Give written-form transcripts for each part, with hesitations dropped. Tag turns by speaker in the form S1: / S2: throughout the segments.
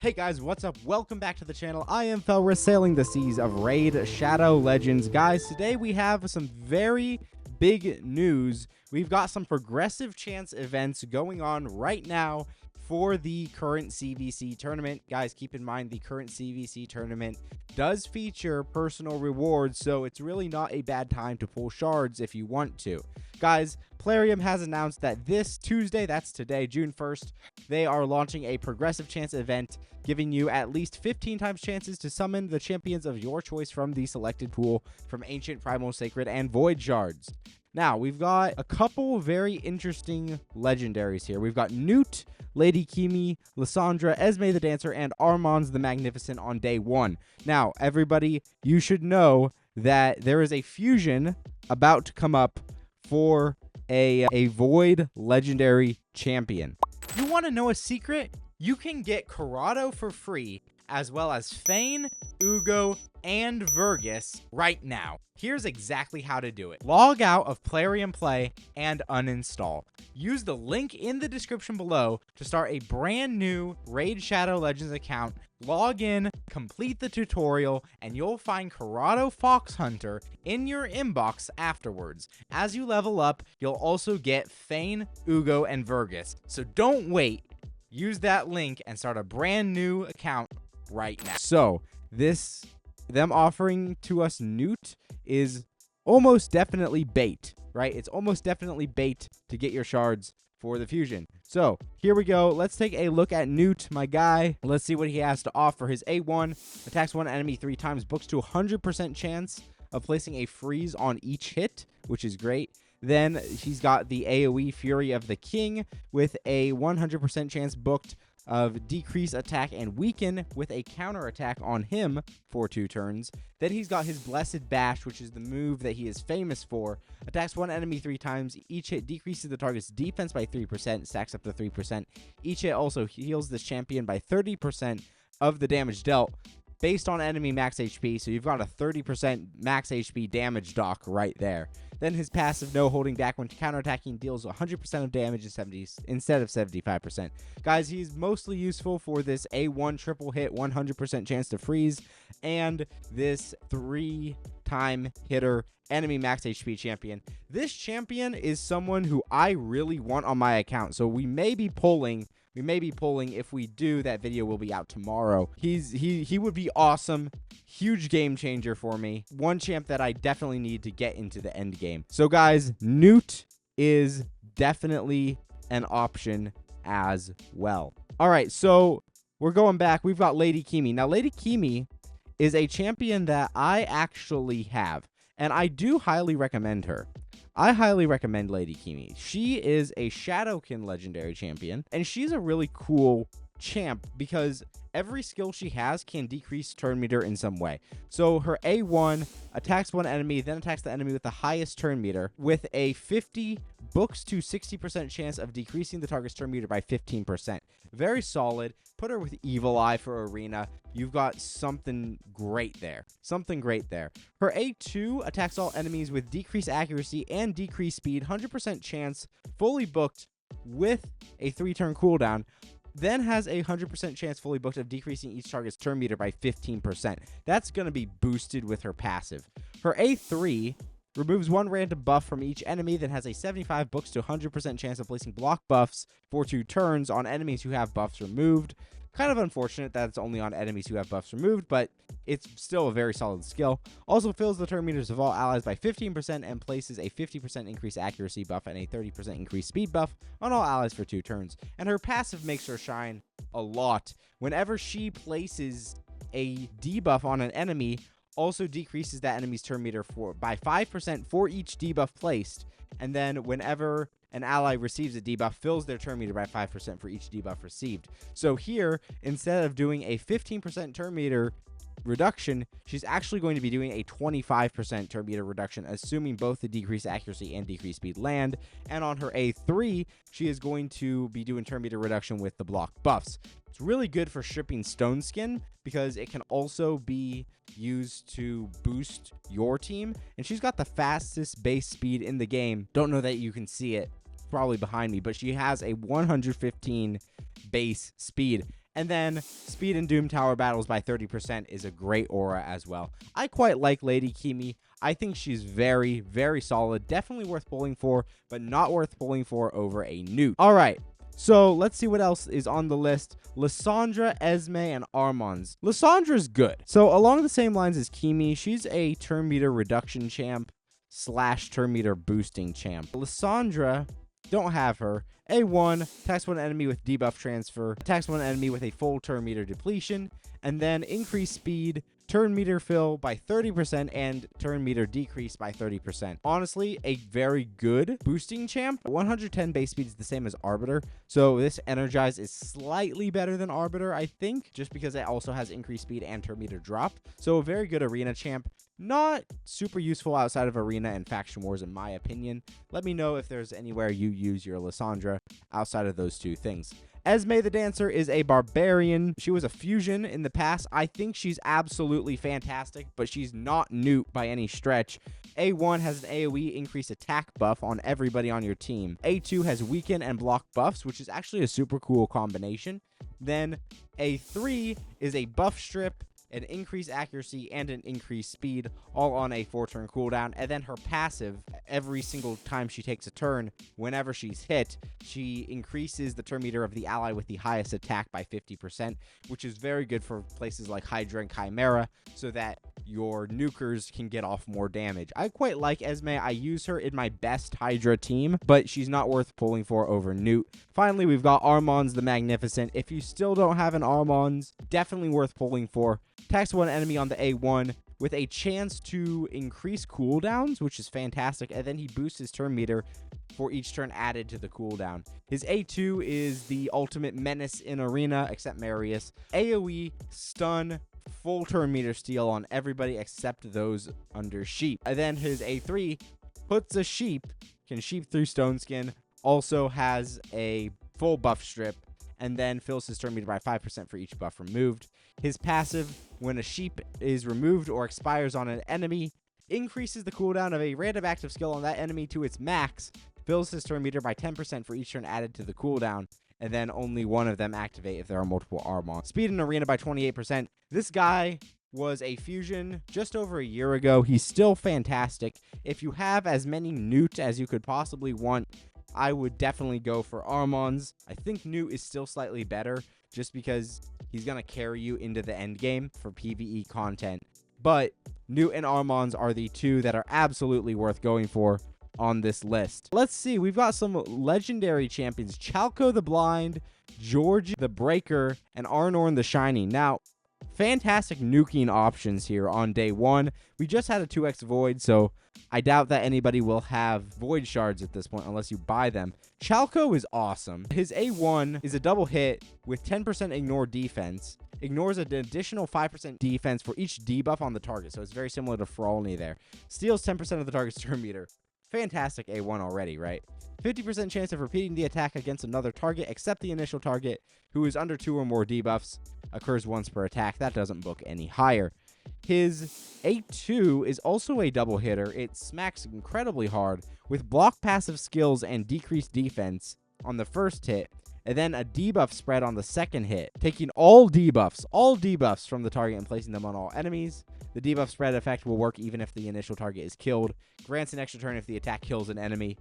S1: Hey guys, what's up? Welcome back to the channel. I am Felris, sailing the seas of Raid Shadow Legends. Guys, today we have some very big news. We've got some progressive chance events going on right now for the current CVC tournament. Guys, keep in mind the current CVC tournament does feature personal rewards, so it's really not a bad time to pull shards if you want to. Guys, Plarium has announced that this Tuesday, that's today, June 1st, they are launching a progressive chance event, giving you at least 15 times chances to summon the champions of your choice from the selected pool from Ancient, Primal, Sacred, and Void Shards. Now, we've got a couple very interesting legendaries here. We've got Newt, Lady Kimi, Lysandra, Esme the Dancer, and Armand's the Magnificent on day one. Now, everybody, you should know that there is a fusion about to come up for a Void legendary champion. You want to know a secret? You can get Corrado for free, as well as Fane, Ugo, and Vergus right now. Here's exactly how to do it. Log out of Plarium Play and uninstall. Use the link in the description below to start a brand new Raid Shadow Legends account. Log in, complete the tutorial, and you'll find Corrado Fox Hunter in your inbox afterwards. As you level up, you'll also get Fane, Ugo, and Vergus. So don't wait. Use that link and start a brand new account right now. So them offering to us Newt is almost definitely bait, right? It's almost definitely bait to get your shards for the fusion. So here we go. Let's take a look at Newt, my guy. Let's see what he has to offer. His A1 attacks one enemy 3 times, books to 100% chance of placing a freeze on each hit, which is great. Then he's got the AoE Fury of the King with a 100% chance booked of decrease attack and weaken with a counter attack on him for 2 turns. Then he's got his Blessed Bash, which is the move that he is famous for. Attacks one enemy 3 times. Each hit decreases the target's defense by 3%, stacks up to 3%. Each hit also heals this champion by 30% of the damage dealt based on enemy max HP, so you've got a 30% max HP damage doc right there. Then his passive, no holding back when counterattacking, deals 100% of damage instead of 75%. Guys, he's mostly useful for this A1 triple hit, 100% chance to freeze, and this 3-time hitter enemy max HP champion. This champion is someone who I really want on my account, so we may be pulling. If we do, that video will be out tomorrow. He would be awesome. Huge game changer for me. One champ that I definitely need to get into the end game. So guys, Newt is definitely an option as well. All right, so we're going back. We've got Lady Kimi. Now, Lady Kimi is a champion that I actually have, and I do highly recommend her. I highly recommend Lady Kimi. She is a Shadowkin legendary champion, and she's a really cool champ because every skill she has can decrease turn meter in some way. So her A1 attacks one enemy, then attacks the enemy with the highest turn meter with a 50 books to 60% chance of decreasing the target's turn meter by 15%. Very solid. Put her with Evil Eye for Arena. You've got something great there. Something great there. Her A2 attacks all enemies with decreased accuracy and decreased speed, 100% chance, fully booked with a 3-turn cooldown. Then has a 100% chance fully booked of decreasing each target's turn meter by 15%. That's going to be boosted with her passive. Her A3 removes 1 random buff from each enemy, then has a 75 books to 100% chance of placing block buffs for 2 turns on enemies who have buffs removed. Kind of unfortunate that it's only on enemies who have buffs removed, but it's still a very solid skill. Also fills the turn meters of all allies by 15% and places a 50% increased accuracy buff and a 30% increased speed buff on all allies for 2 turns. And her passive makes her shine a lot. Whenever she places a debuff on an enemy, also decreases that enemy's turn meter by 5% for each debuff placed. And then whenever an ally receives a debuff, fills their turn meter by 5% for each debuff received. So here, instead of doing a 15% turn meter reduction, she's actually going to be doing a 25% turn meter reduction, assuming both the decreased accuracy and decreased speed land. And on her A3, she is going to be doing turn meter reduction with the block buffs. It's really good for stripping Stone Skin because it can also be used to boost your team. And she's got the fastest base speed in the game. Don't know that you can see it, probably behind me, but she has a 115 base speed. And then speed and Doom Tower battles by 30% is a great aura as well. I quite like Lady Kimi. I think she's very, very solid. Definitely worth pulling for, but not worth pulling for over a Newt. All right. So let's see what else is on the list. Lissandra, Esme, and Armons. Lissandra's good. So along the same lines as Kimi, she's a turn meter reduction champ / turn meter boosting champ. Lissandra, don't have her. A1, attacks one enemy with debuff transfer, attacks one enemy with a full turn meter depletion, and then increase speed, turn meter fill by 30%, and turn meter decrease by 30%. Honestly, a very good boosting champ. 110 base speed is the same as Arbiter, so this Energize is slightly better than Arbiter, I think, just because it also has increased speed and turn meter drop. So a very good arena champ. Not super useful outside of Arena and Faction Wars, in my opinion. Let me know if there's anywhere you use your Lissandra outside of those two things. Esme the Dancer is a barbarian. She was a fusion in the past. I think she's absolutely fantastic, but she's not Newt by any stretch. A1 has an AoE increased attack buff on everybody on your team. A2 has weaken and block buffs, which is actually a super cool combination. Then A3 is a buff strip, an increased accuracy, and an increased speed, all on a 4-turn cooldown. And then her passive, every single time she takes a turn, whenever she's hit, she increases the turn meter of the ally with the highest attack by 50%, which is very good for places like Hydra and Chimera, so that your nukers can get off more damage. I quite like Esme. I use her in my best Hydra team, but she's not worth pulling for over Newt. Finally, we've got Armons the Magnificent. If you still don't have an Armons, definitely worth pulling for. Attacks one enemy on the A1 with a chance to increase cooldowns, which is fantastic, and then he boosts his turn meter for each turn added to the cooldown. His A2 is the ultimate menace in Arena, except Marius. AoE, stun, full turn meter steal on everybody except those under sheep. And then his A3 puts a sheep, can sheep through stone skin, also has a full buff strip, and then fills his turn meter by 5% for each buff removed. His passive, when a sheep is removed or expires on an enemy, increases the cooldown of a random active skill on that enemy to its max, fills his turn meter by 10% for each turn added to the cooldown, and then only one of them activate if there are multiple Armons. Speed in Arena by 28%. This guy was a fusion just over a year ago. He's still fantastic. If you have as many Newt as you could possibly want, I would definitely go for Armons. I think Newt is still slightly better just because he's going to carry you into the end game for PvE content. But Newt and Armons are the two that are absolutely worth going for on this list. Let's see. We've got some legendary champions. Chalco the Blind, George the Breaker, and Arnorn the Shining. Now, fantastic nuking options here on day one. We just had a 2x Void, so I doubt that anybody will have Void Shards at this point unless you buy them. Chalco is awesome. His A1 is a double hit with 10% ignore defense. Ignores an additional 5% defense for each debuff on the target, so it's very similar to Frolny there. Steals 10% of the target's turn meter. Fantastic A1 already, right? 50% chance of repeating the attack against another target except the initial target who is under 2 or more debuffs. Occurs once per attack. That doesn't book any higher. His A2 is also a double hitter. It smacks incredibly hard with block passive skills and decreased defense on the first hit, and then a debuff spread on the second hit, taking all debuffs from the target and placing them on all enemies. The debuff spread effect will work even if the initial target is killed. Grants an extra turn if the attack kills an enemy.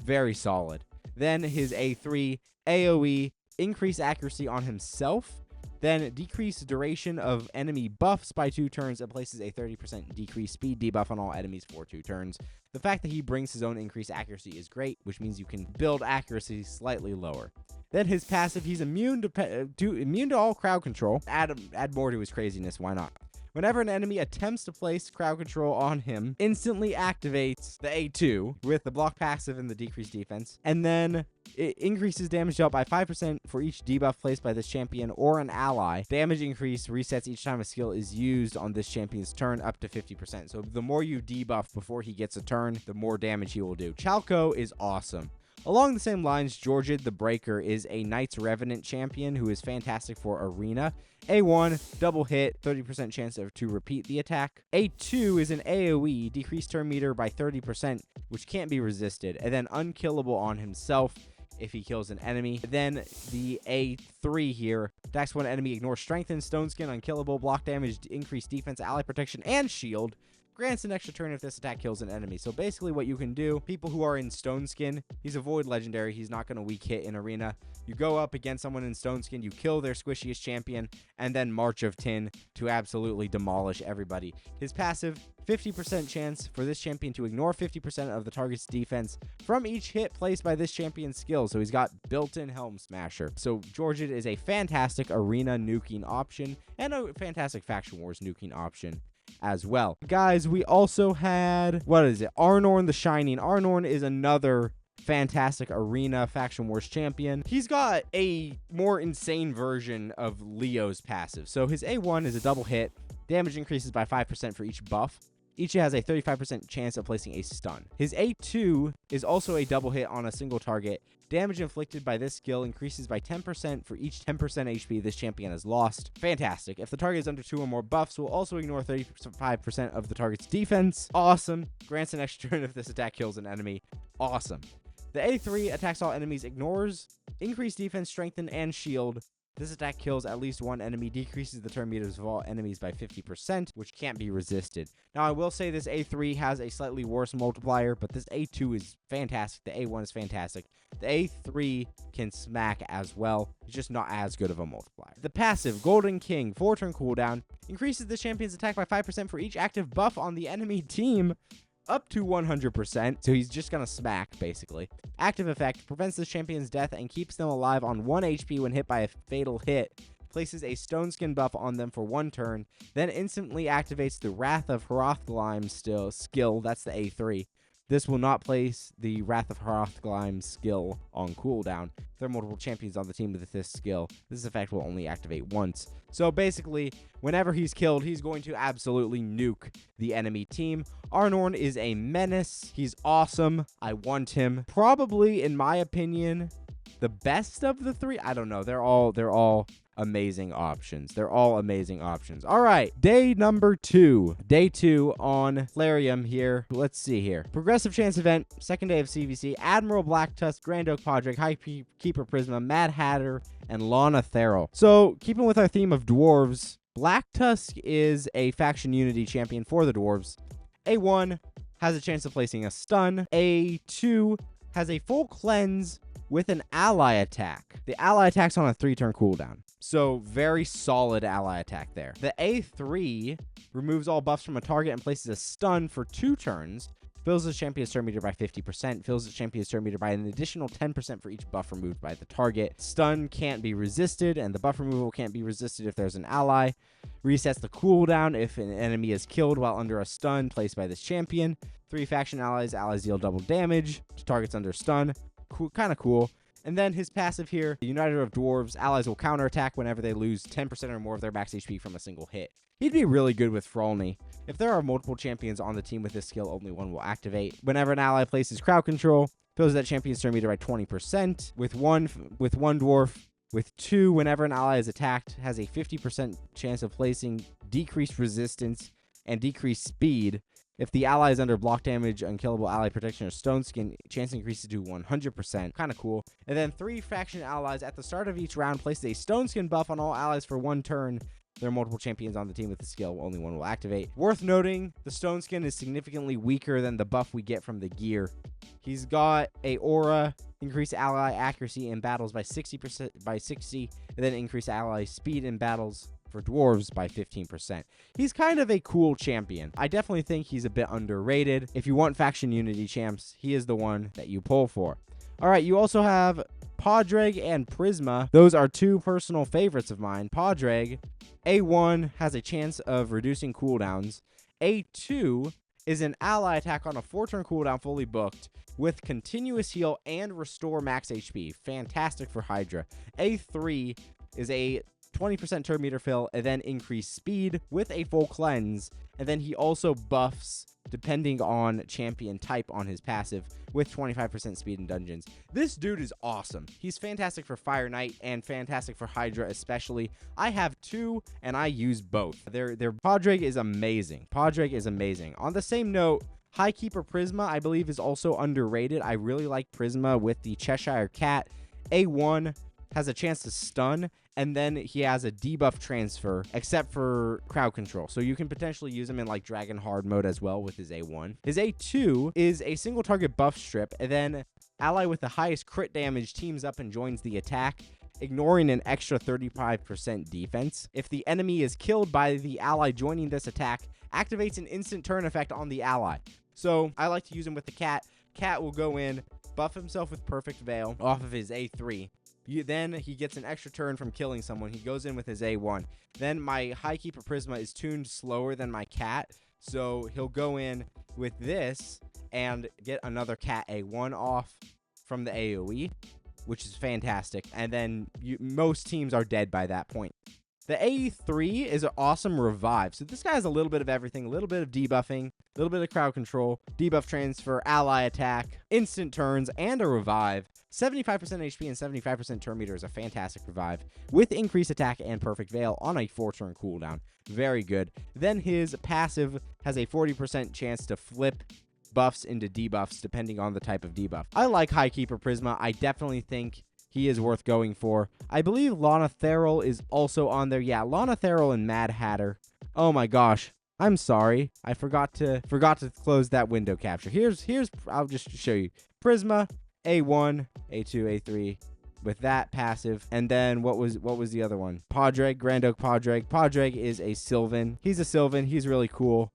S1: Very solid. Then his A3, AoE, increase accuracy on himself, then decrease duration of enemy buffs by 2 turns and places a 30% decreased speed debuff on all enemies for 2 turns. The fact that he brings his own increased accuracy is great, which means you can build accuracy slightly lower. Then his passive, he's immune to all crowd control. Add more to his craziness, why not? Whenever an enemy attempts to place crowd control on him, instantly activates the A2 with the block passive and the decreased defense. And then it increases damage dealt by 5% for each debuff placed by this champion or an ally. Damage increase resets each time a skill is used on this champion's turn up to 50%. So the more you debuff before he gets a turn, the more damage he will do. Chalco is awesome. Along the same lines, Georgid the Breaker is a Knights Revenant champion who is fantastic for Arena. A1, double hit, 30% chance to repeat the attack. A2 is an AoE, decreased turn meter by 30%, which can't be resisted, and then unkillable on himself. if he kills an enemy. Then the A3 here, attacks one enemy, ignore strengthen, stone skin, unkillable, block damage, increase defense, ally protection, and shield. Grants an extra turn if this attack kills an enemy. So basically what you can do, people who are in Stone Skin, he's a void legendary. He's not going to weak hit in arena. You go up against someone in Stone Skin, you kill their squishiest champion, and then March of Tin to absolutely demolish everybody. His passive, 50% chance for this champion to ignore 50% of the target's defense from each hit placed by this champion's skill. So he's got built-in Helm Smasher. So Georgid is a fantastic arena nuking option and a fantastic Faction Wars nuking option as well. Guys, we also had, what is it? Arnorn the Shining. Arnorn is another fantastic arena Faction Wars champion. He's got a more insane version of Leo's passive. So his A1 is a double hit. Damage increases by 5% for each buff. Each has a 35% chance of placing a stun. His A2 is also a double hit on a single target. Damage inflicted by this skill increases by 10% for each 10% HP this champion has lost. Fantastic. If the target is under 2 or more buffs, will also ignore 35% of the target's defense. Awesome. Grants an extra turn if this attack kills an enemy. Awesome. The A3 attacks all enemies, ignores increased defense, strengthen, and shield. This attack kills at least one enemy, decreases the turn meters of all enemies by 50%, which can't be resisted. Now, I will say this A3 has a slightly worse multiplier, but this A2 is fantastic. The A1 is fantastic. The A3 can smack as well. It's just not as good of a multiplier. The passive, Golden King, 4-turn cooldown, increases the champion's attack by 5% for each active buff on the enemy team, up to 100%, so he's just gonna smack, basically. Active effect, prevents the champion's death and keeps them alive on 1 HP when hit by a fatal hit. Places a stone skin buff on them for 1 turn, then instantly activates the Wrath of Hrothgleim skill, that's the A3. This will not place the Wrath of Hrothgleim skill on cooldown. There are multiple champions on the team with this skill. This effect will only activate once. So basically, whenever he's killed, he's going to absolutely nuke the enemy team. Arnorn is a menace. He's awesome. I want him. Probably, in my opinion, the best of the 3. I don't know. They're all amazing options. They're all amazing options. All right, day number 2. Day 2 on Flarium here. Let's see here. Progressive Chance event, second day of CVC. Admiral Black Tusk, Grand Oak Podrick, High Keeper Prisma, Mad Hatter, and Lana Theral. So, keeping with our theme of dwarves, Black Tusk is a faction unity champion for the dwarves. A1 has a chance of placing a stun. A2 has a full cleanse with an ally attack. The ally attack's on a 3-turn cooldown. So, very solid ally attack there. The A3 removes all buffs from a target and places a stun for 2 turns. Fills the champion's turn meter by 50%. Fills the champion's turn meter by an additional 10% for each buff removed by the target. Stun can't be resisted, and the buff removal can't be resisted if there's an ally. Resets the cooldown if an enemy is killed while under a stun placed by this champion. 3 faction allies. Allies deal double damage to targets under stun. Cool, kind of cool. And then his passive here, the Uniter of Dwarves, allies will counterattack whenever they lose 10% or more of their max HP from a single hit. He'd be really good with Frolny. If there are multiple champions on the team with this skill, only one will activate. Whenever an ally places crowd control, fills that champion's turn meter by 20%. With one dwarf. With 2, whenever an ally is attacked, has a 50% chance of placing decreased resistance and decreased speed. If the ally is under block damage, unkillable ally protection, or stone skin, chance increases to 100%. Kind of cool. And then 3 faction allies at the start of each round places a stone skin buff on all allies for 1 turn. There are multiple champions on the team with the skill. Only one will activate. Worth noting, the stone skin is significantly weaker than the buff we get from the gear. He's got a aura, increase ally accuracy in battles by 60%, and then increase ally speed in battles for dwarves by 15%. He's kind of a cool champion. I definitely think he's a bit underrated. If you want faction unity champs, he is the one that you pull for. All right, you also have Podrick and Prisma. Those are 2 personal favorites of mine. Podrick, A1 has a chance of reducing cooldowns. A2 is an ally attack on a 4-turn cooldown fully booked with continuous heal and restore max HP. Fantastic for Hydra. A3 is a 20% turn meter fill, and then increase speed with a full cleanse, and then he also buffs depending on champion type on his passive with 25% speed in dungeons. This dude is awesome. He's fantastic for Fire Knight and fantastic for Hydra especially. I have 2 and I use both. Their Podrick is amazing. Podrick is amazing. On the same note, High Keeper Prisma, I believe, is also underrated. I really like Prisma with the Cheshire Cat. A1 has a chance to stun, and then he has a debuff transfer, except for crowd control. So you can potentially use him in like Dragon Hard mode as well with his A1. His A2 is a single target buff strip, and then ally with the highest crit damage teams up and joins the attack, ignoring an extra 35% defense. If the enemy is killed by the ally joining this attack, activates an instant turn effect on the ally. So I like to use him with the cat. Cat will go in, buff himself with Perfect Veil off of his A3. Then he gets an extra turn from killing someone. He goes in with his A1. Then my High Keeper Prisma is tuned slower than my cat, so he'll go in with this and get another cat A1 off from the AoE, which is fantastic. And then most teams are dead by that point. The A3 is an awesome revive. So this guy has a little bit of everything, a little bit of debuffing, a little bit of crowd control, debuff transfer, ally attack, instant turns, and a revive. 75% HP and 75% turn meter is a fantastic revive with increased attack and Perfect Veil on a 4-turn cooldown. Very good. Then his passive has a 40% chance to flip buffs into debuffs depending on the type of debuff. I like High Keeper Prisma. I definitely think he is worth going for. I believe Lana Theral is also on there. Yeah, Lana Theral and Mad Hatter. Oh my gosh. I'm sorry. I forgot to close that window capture. Here's I'll just show you. Prisma, A1, A2, A3 with that passive. And then what was the other one? Padraig, Grand Oak Padraig. Padraig is a Sylvan. He's a Sylvan. He's really cool.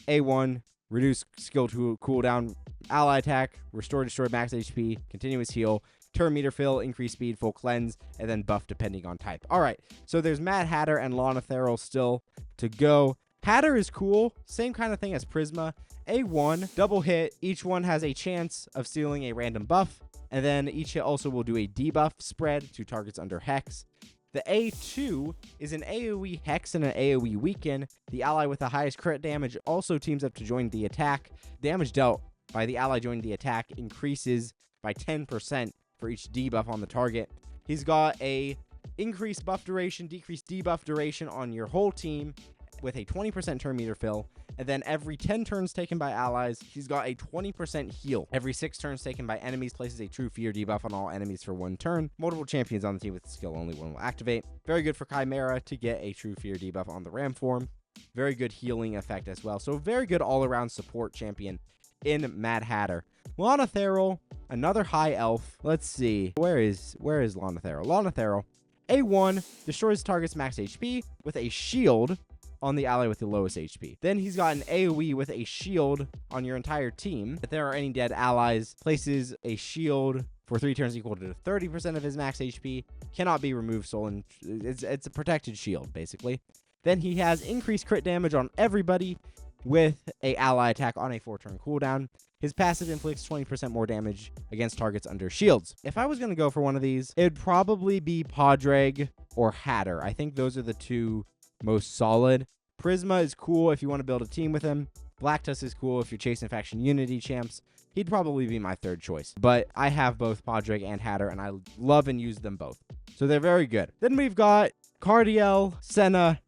S1: A1, reduce skill to cooldown, ally attack, restore, destroy, max HP, continuous heal, turn meter fill, increase speed, full cleanse, and then buff depending on type. All right, so there's Mad Hatter and Lana Theral still to go. Hatter is cool, same kind of thing as Prisma. A1, double hit, each one has a chance of stealing a random buff, and then each hit also will do a debuff spread to targets under Hex. The A2 is an AoE Hex and an AoE Weaken. The ally with the highest crit damage also teams up to join the attack. Damage dealt by the ally joining the attack increases by 10% for each debuff on the target. He's got a increased buff duration, decreased debuff duration on your whole team with a 20% turn meter fill. And then every 10 turns taken by allies, he's got a 20% heal. Every 6 turns taken by enemies places a True Fear debuff on all enemies for 1 turn. Multiple champions on the team with the skill only one will activate. Very good for Chimera to get a True Fear debuff on the Ram form. Very good healing effect as well. So very good all-around support champion in Mad Hatter. Lana Theral, another high elf. Let's see. Where is Lana Theral? Lana Theral. A1 destroys target's max HP with a shield on the ally with the lowest HP. Then he's got an AoE with a shield on your entire team. If there are any dead allies, places a shield for 3 turns equal to 30% of his max HP. Cannot be removed, stolen. It's a protected shield, basically. Then he has increased crit damage on everybody with a ally attack on a 4-turn cooldown. His passive inflicts 20% more damage against targets under shields. If I was going to go for one of these, it'd probably be Padraig or Hatter. I think those are the two most solid. Prisma is cool if you want to build a team with him. Black Tusk is cool if you're chasing faction unity champs. He'd probably be my 3rd choice. But I have both Padraig and Hatter, and I love and use them both. So they're very good. Then we've got Cardiel, Senna,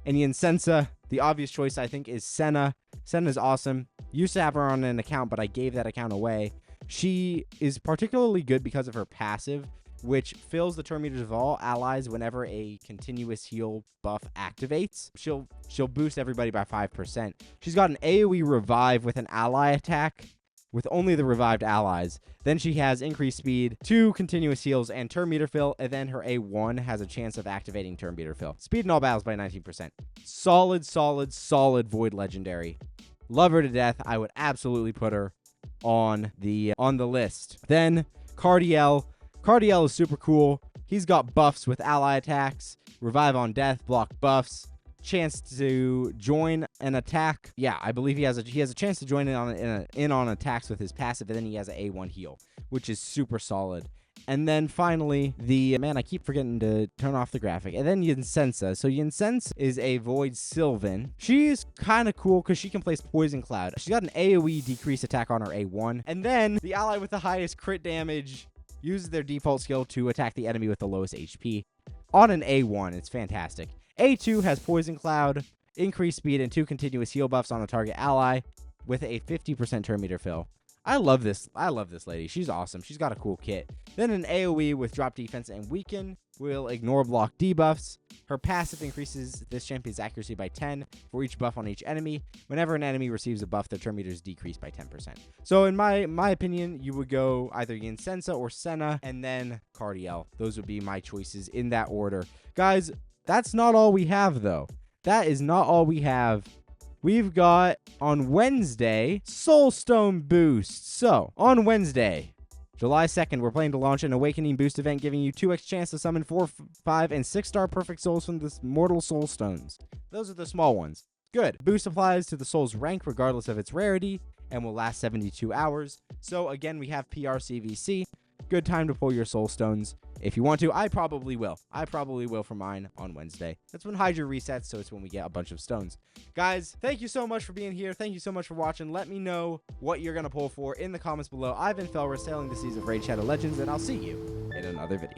S1: and Yensensa. The obvious choice, I think, is Senna. Senna's awesome. Used to have her on an account, but I gave that account away. She is particularly good because of her passive, which fills the turn meters of all allies whenever a continuous heal buff activates. She'll boost everybody by 5%. She's got an AoE revive with an ally attack with only the revived allies. Then she has increased speed, 2 continuous heals, and turn meter fill, and then her A1 has a chance of activating turn meter fill. Speed in all battles by 19%. Solid Void Legendary. Love her to death. I would absolutely put her on the list. Then Cardiel. Cardiel is super cool. He's got buffs with ally attacks, revive on death, block buffs, chance to join an attack. Yeah, I believe he has a chance to join in on attacks with his passive, and then he has an A1 heal, which is super solid. And then finally, I keep forgetting to turn off the graphic. And then Yensensa. So Yensensa is a Void Sylvan. She is kind of cool because she can place Poison Cloud. She's got an AoE decrease attack on her A1. And then the ally with the highest crit damage uses their default skill to attack the enemy with the lowest HP on an A1. It's fantastic. A2 has Poison Cloud, increased speed, and 2 continuous heal buffs on a target ally with a 50% turn meter fill. I love this lady. She's awesome. She's got a cool kit. Then an AoE with drop defense and weaken will ignore block debuffs. Her passive increases this champion's accuracy by 10 for each buff on each enemy. Whenever an enemy receives a buff, their turn meters decrease by 10%. So in my opinion, you would go either Yinsensa or Senna and then Cardiel. Those would be my choices in that order. Guys, that's not all we have though. That is not all we have. We've got, on Wednesday, Soulstone boosts. So, on Wednesday, July 2nd, we're planning to launch an Awakening boost event, giving you 2x chance to summon 4, 5, and 6-star perfect souls from the Mortal Soul Stones. Those are the small ones. Good. Boost applies to the soul's rank regardless of its rarity, and will last 72 hours. So, again, we have PR CVC. Good time to pull your soul stones. If you want to, I probably will. I probably will for mine on Wednesday. That's when Hydra resets, so it's when we get a bunch of stones. Guys, thank you so much for being here. Thank you so much for watching. Let me know what you're going to pull for in the comments below. I've been Felris, sailing the seas of Raid Shadow Legends, and I'll see you in another video.